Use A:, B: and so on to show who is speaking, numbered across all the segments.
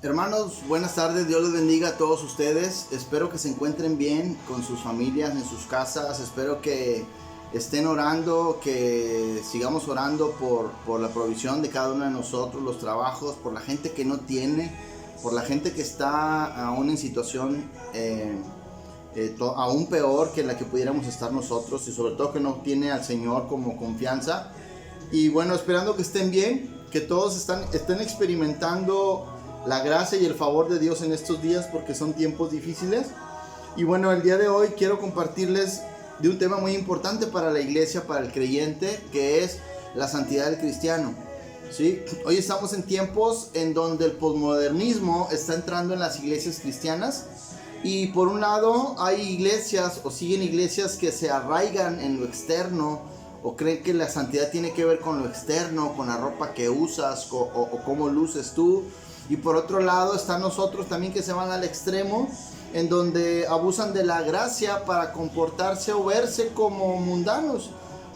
A: Hermanos, buenas tardes, Dios les bendiga a todos ustedes. Espero que se encuentren bien con sus familias, en sus casas. Espero que estén orando, que sigamos orando por la provisión de cada uno de nosotros, los trabajos, por la gente que no tiene, por la gente que está aún en situación aún peor que la que pudiéramos estar nosotros, y sobre todo que no tiene al Señor como confianza. Y bueno, esperando que estén bien, que todos estén experimentando la gracia y el favor de Dios en estos días, porque son tiempos difíciles. Y bueno, el día de hoy quiero compartirles de un tema muy importante para la iglesia, para el creyente, que es la santidad del cristiano. ¿Sí? Hoy estamos en tiempos en donde el posmodernismo está entrando en las iglesias cristianas, y por un lado hay iglesias o siguen iglesias que se arraigan en lo externo, o creen que la santidad tiene que ver con lo externo, con la ropa que usas o cómo luces tú. Y por otro lado están nosotros también, que se van al extremo, en donde abusan de la gracia para comportarse o verse como mundanos,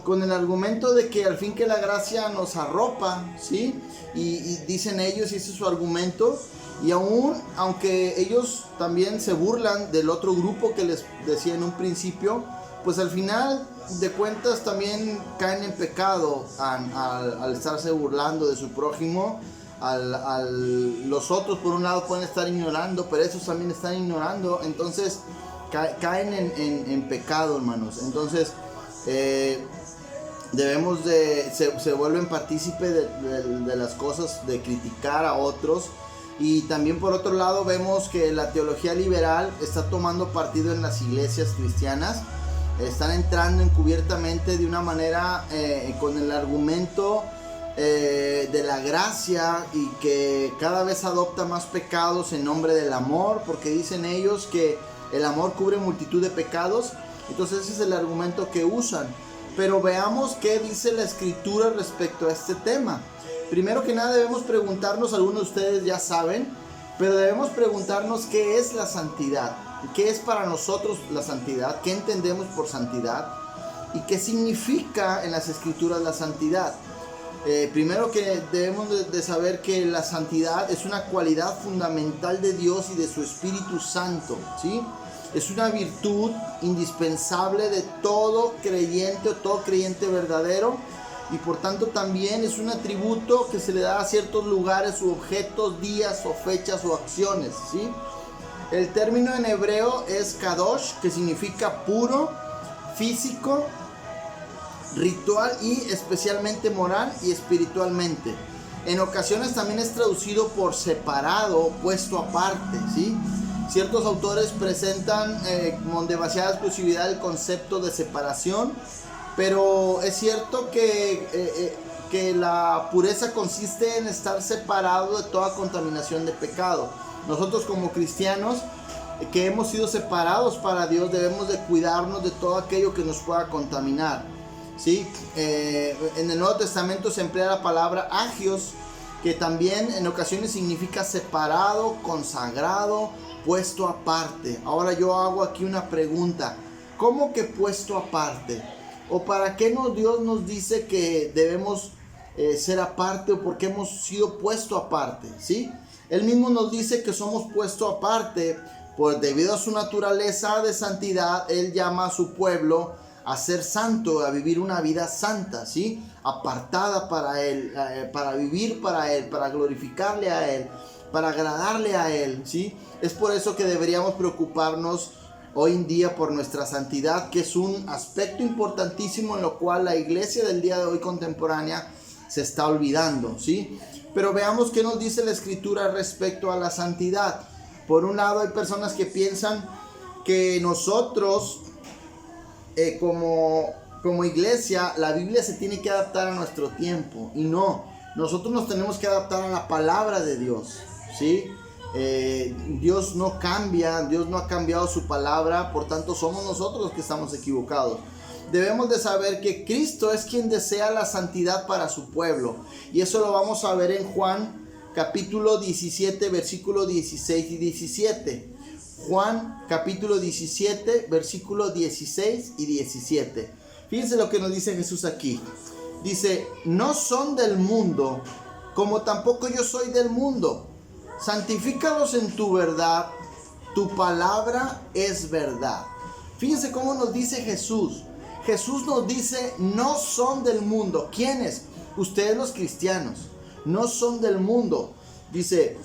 A: con el argumento de que al fin que la gracia nos arropa, ¿sí? Y dicen ellos, y ese es su argumento, y aunque ellos también se burlan del otro grupo que les decía en un principio, pues al final de cuentas también caen en pecado al estarse burlando de su prójimo. Los otros por un lado pueden estar ignorando, pero esos también están ignorando, entonces caen en pecado, hermanos. Entonces se vuelven partícipes de las cosas, de criticar a otros. Y también por otro lado vemos que la teología liberal está tomando partido en las iglesias cristianas. Están entrando encubiertamente de una manera con el argumento de la gracia, y que cada vez adopta más pecados en nombre del amor, porque dicen ellos que el amor cubre multitud de pecados. Entonces ese es el argumento que usan. Pero veamos qué dice la escritura respecto a este tema. Primero que nada debemos preguntarnos, algunos de ustedes ya saben, pero debemos preguntarnos qué es la santidad, qué es para nosotros la santidad, qué entendemos por santidad y qué significa en las escrituras la santidad. Primero que debemos de saber que la santidad es una cualidad fundamental de Dios y de su Espíritu Santo, ¿sí? Es una virtud indispensable de todo creyente o todo creyente verdadero, y por tanto también es un atributo que se le da a ciertos lugares u objetos, días o fechas o acciones, ¿sí? El término en hebreo es kadosh, que significa puro, físico, ritual y especialmente moral y espiritualmente. En ocasiones también es traducido por separado, puesto aparte, ¿sí? Ciertos autores presentan con demasiada exclusividad el concepto de separación, pero es cierto que la pureza consiste en estar separado de toda contaminación de pecado. Nosotros como cristianos que hemos sido separados para Dios debemos de cuidarnos de todo aquello que nos pueda contaminar, ¿sí? En el Nuevo Testamento se emplea la palabra agios, que también en ocasiones significa separado, consagrado, puesto aparte. Ahora yo hago aquí una pregunta: ¿cómo que puesto aparte? ¿O para qué Dios nos dice que debemos ser aparte, o por qué hemos sido puesto aparte? ¿Sí? Él mismo nos dice que somos puesto aparte, pues debido a su naturaleza de santidad, Él llama a su pueblo a ser santo, a vivir una vida santa, ¿sí? Apartada para Él, para vivir para Él, para glorificarle a Él, para agradarle a Él, ¿sí? Es por eso que deberíamos preocuparnos hoy en día por nuestra santidad, que es un aspecto importantísimo en lo cual la iglesia del día de hoy contemporánea se está olvidando, ¿sí? Pero veamos qué nos dice la escritura respecto a la santidad. Por un lado hay personas que piensan que nosotros como iglesia, la Biblia se tiene que adaptar a nuestro tiempo, y no, nosotros nos tenemos que adaptar a la palabra de Dios, ¿sí? Dios no cambia, Dios no ha cambiado su palabra, por tanto somos nosotros los que estamos equivocados. Debemos de saber que Cristo es quien desea la santidad para su pueblo, y eso lo vamos a ver en Juan capítulo 17 versículos 16 y 17. Juan capítulo 17 versículos 16 y 17. Fíjense lo que nos dice Jesús aquí. Dice: no son del mundo, como tampoco yo soy del mundo. santifícalos en tu verdad, tu palabra es verdad. Fíjense cómo nos dice Jesús. Jesús nos dice, no son del mundo. ¿Quiénes? Ustedes los cristianos. No son del mundo. Dice,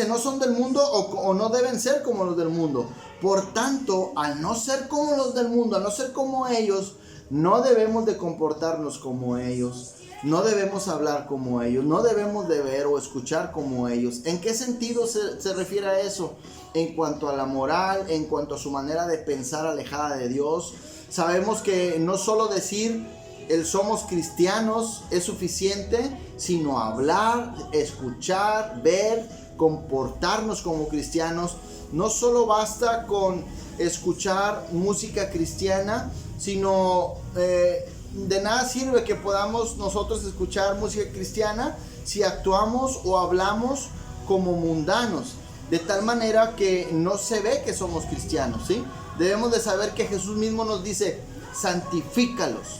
A: no son del mundo o no deben ser como los del mundo. Por tanto, al no ser como los del mundo, al no ser como ellos, no debemos de comportarnos como ellos. No debemos hablar como ellos, no debemos de ver o escuchar como ellos. ¿En qué sentido se refiere a eso? En cuanto a la moral, en cuanto a su manera de pensar alejada de Dios. Sabemos que no solo decir el somos cristianos es suficiente, sino hablar, escuchar, ver, comportarnos como cristianos. No solo basta con escuchar música cristiana, sino de nada sirve que podamos nosotros escuchar música cristiana si actuamos o hablamos como mundanos, de tal manera que no se ve que somos cristianos, ¿sí? Debemos de saber que Jesús mismo nos dice, santifícalos,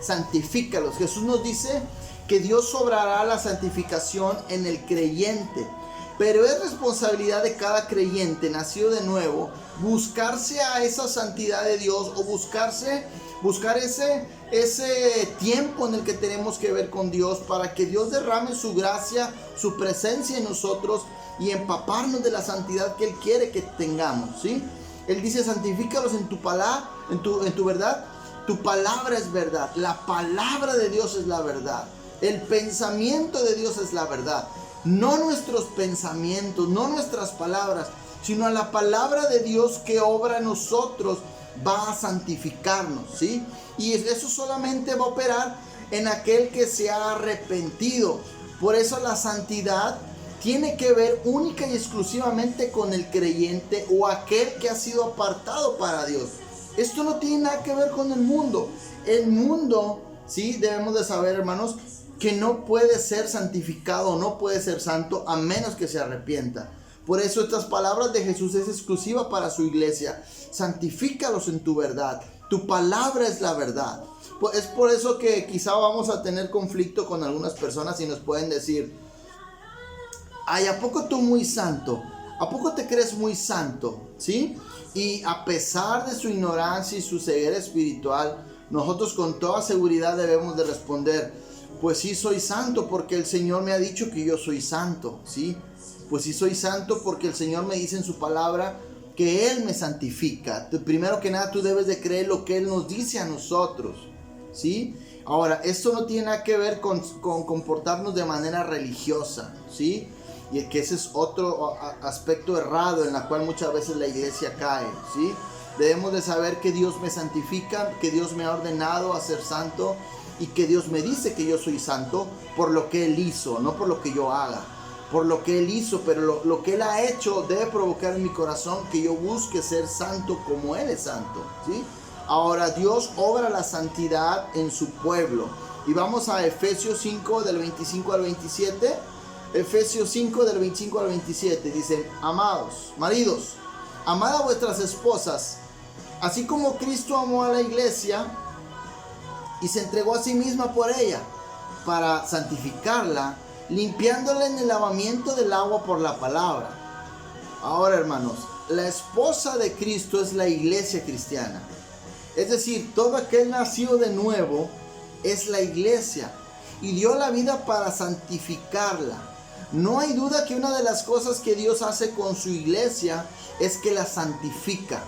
A: santifícalos. Jesús nos dice que Dios obrará la santificación en el creyente, pero es responsabilidad de cada creyente nacido de nuevo buscarse a esa santidad de Dios o buscar ese tiempo en el que tenemos que ver con Dios para que Dios derrame su gracia, su presencia en nosotros y empaparnos de la santidad que Él quiere que tengamos, ¿sí? Él dice, santifícalos en tu palabra, en tu verdad. Tu palabra es verdad. La palabra de Dios es la verdad. El pensamiento de Dios es la verdad. No nuestros pensamientos, no nuestras palabras, sino a la palabra de Dios que obra en nosotros va a santificarnos, ¿sí? Y eso solamente va a operar en aquel que se ha arrepentido. Por eso la santidad tiene que ver única y exclusivamente con el creyente o aquel que ha sido apartado para Dios. Esto no tiene nada que ver con el mundo. El mundo, sí, debemos de saber, hermanos, que no puede ser santificado, no puede ser santo a menos que se arrepienta. Por eso estas palabras de Jesús es exclusiva para su iglesia. Santifícalos en tu verdad. Tu palabra es la verdad. Es por eso que quizá vamos a tener conflicto con algunas personas y nos pueden decir, ay, ¿a poco tú muy santo? ¿A poco te crees muy santo? ¿Sí? Y a pesar de su ignorancia y su ceguera espiritual, nosotros con toda seguridad debemos de responder, pues sí soy santo porque el Señor me ha dicho que yo soy santo, ¿sí? Pues sí soy santo porque el Señor me dice en su palabra que Él me santifica. Primero que nada tú debes de creer lo que Él nos dice a nosotros, ¿sí? Ahora, esto no tiene nada que ver con comportarnos de manera religiosa, ¿sí? Y que ese es otro aspecto errado en la cual muchas veces la iglesia cae, ¿sí? Debemos de saber que Dios me santifica, que Dios me ha ordenado a ser santo y que Dios me dice que yo soy santo por lo que Él hizo, no por lo que yo haga, por lo que Él hizo, pero lo que Él ha hecho debe provocar en mi corazón que yo busque ser santo como Él es santo, ¿sí? Ahora Dios obra la santidad en su pueblo y vamos a Efesios 5 del 25 al 27. Efesios 5 del 25 al 27 dice, amados, maridos, amad a vuestras esposas, así como Cristo amó a la iglesia y se entregó a sí misma por ella, para santificarla, limpiándola en el lavamiento del agua por la palabra. Ahora, hermanos, la esposa de Cristo es la iglesia cristiana. Es decir, todo aquel nacido de nuevo es la iglesia y dio la vida para santificarla. No hay duda que una de las cosas que Dios hace con su iglesia es que la santifica.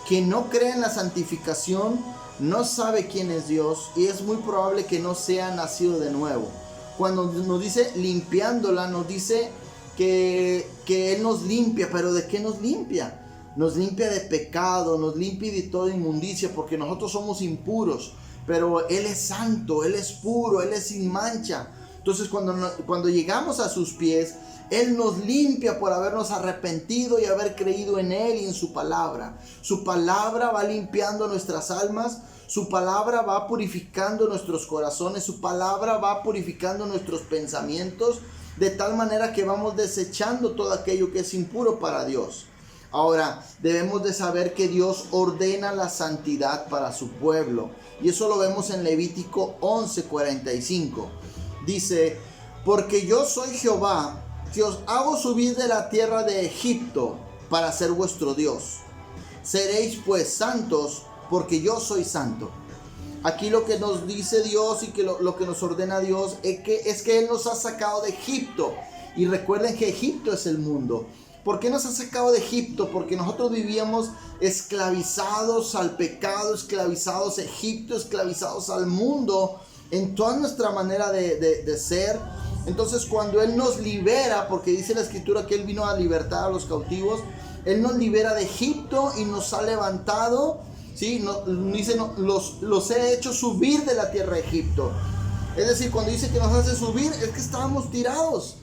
A: Quien no cree en la santificación no sabe quién es Dios y es muy probable que no sea nacido de nuevo. Cuando nos dice limpiándola, nos dice que Él nos limpia. ¿Pero de qué nos limpia? Nos limpia de pecado, nos limpia de toda inmundicia, porque nosotros somos impuros. Pero Él es santo, Él es puro, Él es sin mancha. Entonces cuando llegamos a sus pies, Él nos limpia por habernos arrepentido y haber creído en Él y en su palabra. Su palabra va limpiando nuestras almas, su palabra va purificando nuestros corazones, su palabra va purificando nuestros pensamientos, de tal manera que vamos desechando todo aquello que es impuro para Dios. Ahora, debemos de saber que Dios ordena la santidad para su pueblo. Y eso lo vemos en Levítico 11:45. Dice, porque yo soy Jehová, que os hago subir de la tierra de Egipto para ser vuestro Dios. Seréis pues santos, porque yo soy santo. Aquí lo que nos dice Dios y que lo que nos ordena Dios es que Él nos ha sacado de Egipto. Y recuerden que Egipto es el mundo. ¿Por qué nos ha sacado de Egipto? Porque nosotros vivíamos esclavizados al pecado, esclavizados a Egipto, esclavizados al mundo, en toda nuestra manera de ser. Entonces cuando Él nos libera, porque dice la Escritura que Él vino a libertar a los cautivos, Él nos libera de Egipto y nos ha levantado, ¿sí? Dice, los he hecho subir de la tierra de Egipto. Es decir, cuando dice que nos hace subir, es que estábamos tirados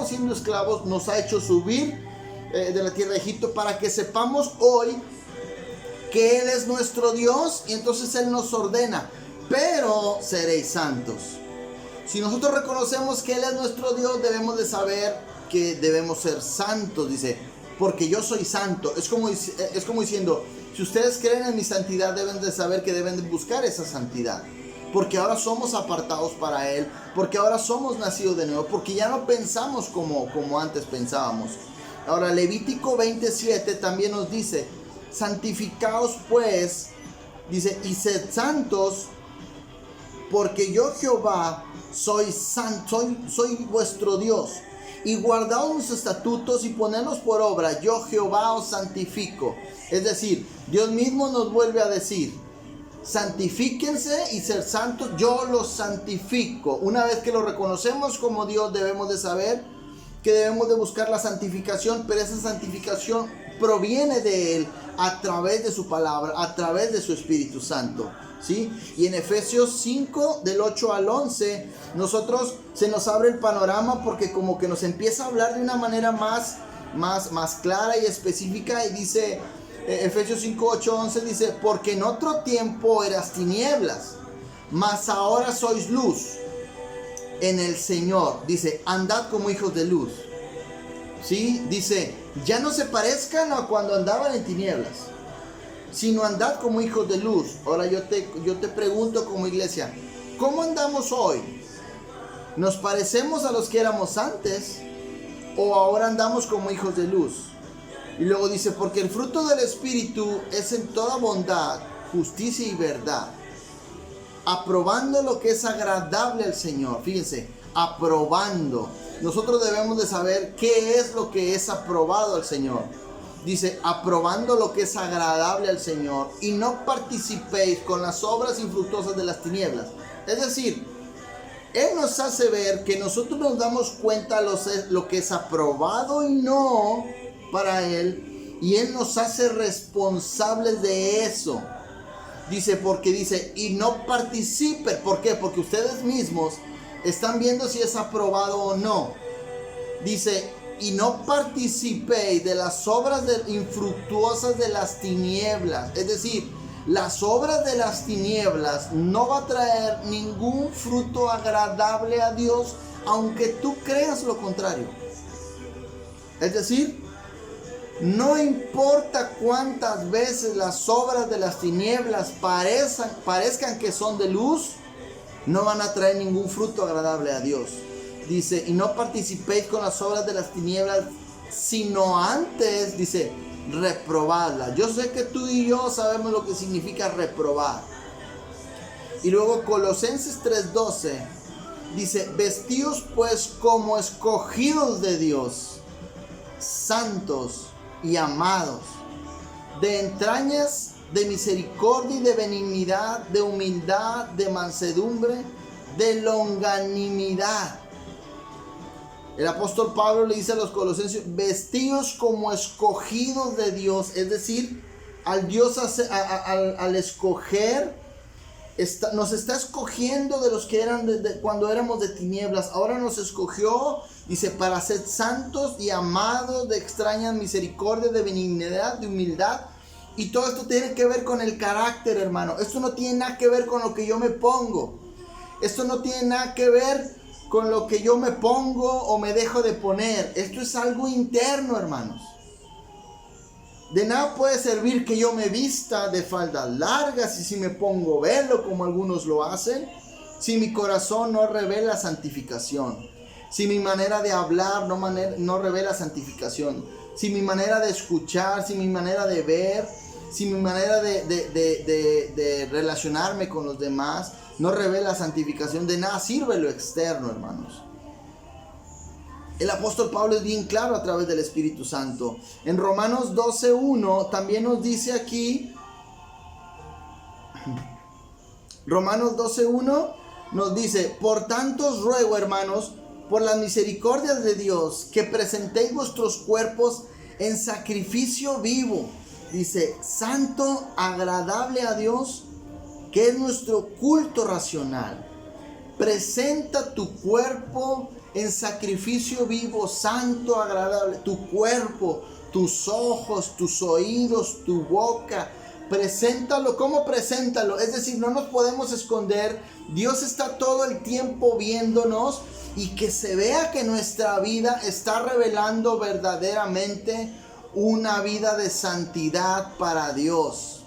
A: siendo esclavos. Nos ha hecho subir de la tierra de Egipto para que sepamos hoy que Él es nuestro Dios, y entonces Él nos ordena, pero seréis santos. Si nosotros reconocemos que Él es nuestro Dios, debemos de saber que debemos ser santos, dice, porque yo soy santo. Es como diciendo, si ustedes creen en mi santidad, deben de saber que deben de buscar esa santidad. Porque ahora somos apartados para Él, porque ahora somos nacidos de nuevo, porque ya no pensamos como antes pensábamos. Ahora Levítico 27 también nos dice, santificaos pues, dice, y sed santos, porque yo Jehová soy santo, soy vuestro Dios. Y guardaos mis estatutos y ponedlos por obra, yo Jehová os santifico. Es decir, Dios mismo nos vuelve a decir, santifíquense y ser santos, yo los santifico. Una vez que lo reconocemos como Dios, debemos de saber que debemos de buscar la santificación, pero esa santificación proviene de Él a través de su palabra, a través de su Espíritu Santo, ¿sí? Y en Efesios 5, del 8 al 11, nosotros se nos abre el panorama, porque como que nos empieza a hablar de una manera más clara y específica, y dice Efesios 5, 8, 11, dice, porque en otro tiempo eras tinieblas, mas ahora sois luz en el Señor. Dice, andad como hijos de luz, ¿sí? Dice, ya no se parezcan a cuando andaban en tinieblas, sino andad como hijos de luz. Ahora yo te pregunto como iglesia, ¿cómo andamos hoy? ¿Nos parecemos a los que éramos antes, o ahora andamos como hijos de luz? Y luego dice, porque el fruto del Espíritu es en toda bondad, justicia y verdad, aprobando lo que es agradable al Señor. Fíjense, aprobando. Nosotros debemos de saber qué es lo que es aprobado al Señor. Dice, aprobando lo que es agradable al Señor, y no participéis con las obras infructuosas de las tinieblas. Es decir, Él nos hace ver que nosotros nos damos cuenta lo que es aprobado y no para Él, y Él nos hace responsables de eso. Dice, porque dice, y no participen. ¿Por qué? Porque ustedes mismos están viendo si es aprobado o no. Dice, y no participéis de las obras infructuosas de las tinieblas. Es decir, las obras de las tinieblas no va a traer ningún fruto agradable a Dios, aunque tú creas lo contrario. Es decir, no importa cuántas veces las obras de las tinieblas parezcan que son de luz, no van a traer ningún fruto agradable a Dios. Dice, y no participéis con las obras de las tinieblas, sino antes, dice, reprobadlas. Yo sé que tú y yo sabemos lo que significa reprobar. Y luego Colosenses 3:12 dice, vestíos pues como escogidos de Dios, santos y amados, de entrañas de misericordia y de benignidad, de humildad, de mansedumbre, de longanimidad. El apóstol Pablo le dice a los colosenses, vestíos como escogidos de Dios. Es decir, al Dios al escoger, nos está escogiendo de los que eran cuando éramos de tinieblas. Ahora nos escogió, dice, para ser santos y amados, de extraña misericordia, de benignidad, de humildad. Y todo esto tiene que ver con el carácter, hermano. Esto no tiene nada que ver con lo que yo me pongo. Esto no tiene nada que ver con lo que yo me pongo o me dejo de poner. Esto es algo interno, hermanos. De nada puede servir que yo me vista de faldas largas y si me pongo velo como algunos lo hacen, si mi corazón no revela santificación, si mi manera de hablar no revela santificación, si mi manera de escuchar, si mi manera de ver, si mi manera de relacionarme con los demás no revela santificación, de nada sirve lo externo, hermanos. El apóstol Pablo es bien claro a través del Espíritu Santo. En Romanos 12:1 también nos dice aquí, Romanos 12:1 nos dice: por tanto os ruego, hermanos, por las misericordias de Dios, que presentéis vuestros cuerpos en sacrificio vivo, dice, santo, agradable a Dios, que es nuestro culto racional. Presenta tu cuerpo en sacrificio vivo, santo, agradable. Tu cuerpo, tus ojos, tus oídos, tu boca. Preséntalo. ¿Cómo preséntalo? Es decir, no nos podemos esconder. Dios está todo el tiempo viéndonos, y que se vea que nuestra vida está revelando verdaderamente una vida de santidad para Dios.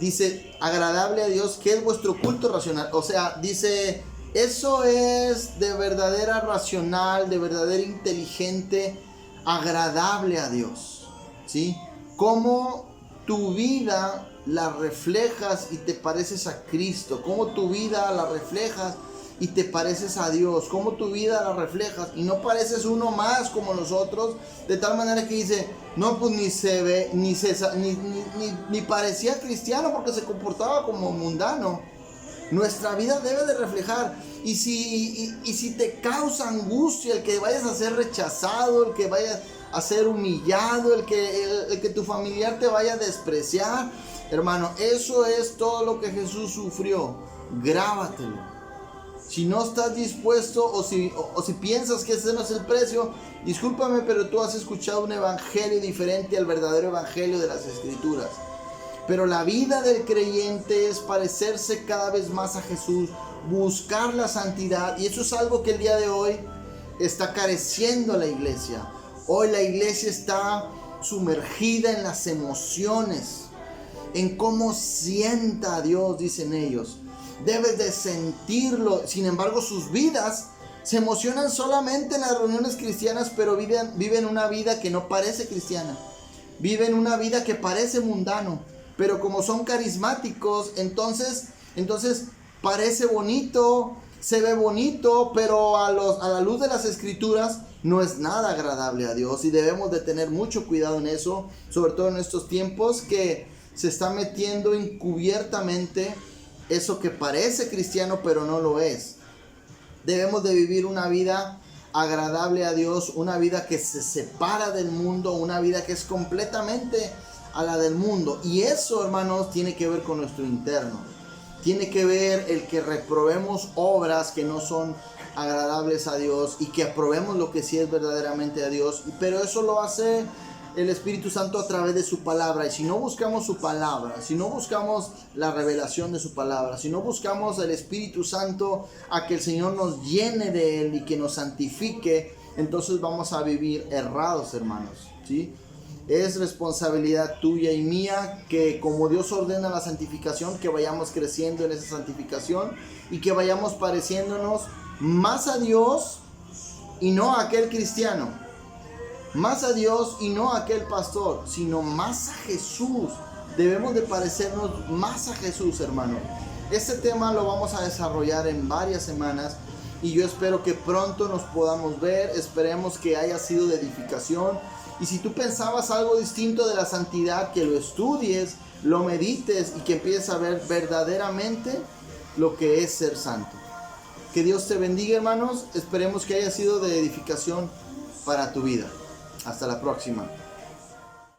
A: Dice, agradable a Dios, que es vuestro culto racional. O sea, dice, eso es de verdadera racional, de verdadera inteligente, agradable a Dios, ¿sí? Cómo tu vida la reflejas y te pareces a Cristo, cómo tu vida la reflejas y te pareces a Dios, cómo tu vida la reflejas y no pareces uno más como los otros, de tal manera que dice, no, pues ni se ve, ni parecía cristiano porque se comportaba como mundano. Nuestra vida debe de reflejar. Y si te causa angustia el que vayas a ser rechazado, el que vayas a ser humillado, el que tu familiar te vaya a despreciar, hermano, eso es todo lo que Jesús sufrió. Grábatelo. Si no estás dispuesto o si piensas que ese no es el precio, discúlpame, pero tú has escuchado un evangelio diferente al verdadero evangelio de las Escrituras. Pero la vida del creyente es parecerse cada vez más a Jesús, buscar la santidad, y eso es algo que el día de hoy está careciendo la iglesia. Hoy la iglesia está sumergida en las emociones, en cómo sienta a Dios, dicen ellos. Debes de sentirlo. Sin embargo, sus vidas se emocionan solamente en las reuniones cristianas, pero viven una vida que no parece cristiana. Viven una vida que parece mundano, pero como son carismáticos, entonces parece bonito, se ve bonito, pero a la luz de las Escrituras no es nada agradable a Dios, y debemos de tener mucho cuidado en eso, sobre todo en estos tiempos que se está metiendo encubiertamente eso que parece cristiano pero no lo es. Debemos de vivir una vida agradable a Dios, una vida que se separa del mundo, una vida que es completamente a la del mundo. Y eso, hermanos, tiene que ver con nuestro interno. Tiene que ver el que reprobemos obras que no son agradables a Dios y que aprobemos lo que sí es verdaderamente a Dios. Pero eso lo hace el Espíritu Santo a través de su palabra. Y si no buscamos su palabra, si no buscamos la revelación de su palabra, si no buscamos el Espíritu Santo a que el Señor nos llene de Él y que nos santifique, entonces vamos a vivir errados, hermanos, ¿sí? Es responsabilidad tuya y mía que, como Dios ordena la santificación, que vayamos creciendo en esa santificación y que vayamos pareciéndonos más a Dios y no a aquel cristiano, más a Dios y no a aquel pastor, sino más a Jesús. Debemos de parecernos más a Jesús, hermano. Este tema lo vamos a desarrollar en varias semanas y yo espero que pronto nos podamos ver. Esperemos que haya sido de edificación. Y si tú pensabas algo distinto de la santidad, que lo estudies, lo medites y que empieces a ver verdaderamente lo que es ser santo. Que Dios te bendiga, hermanos. Esperemos que haya sido de edificación para tu vida. Hasta la próxima.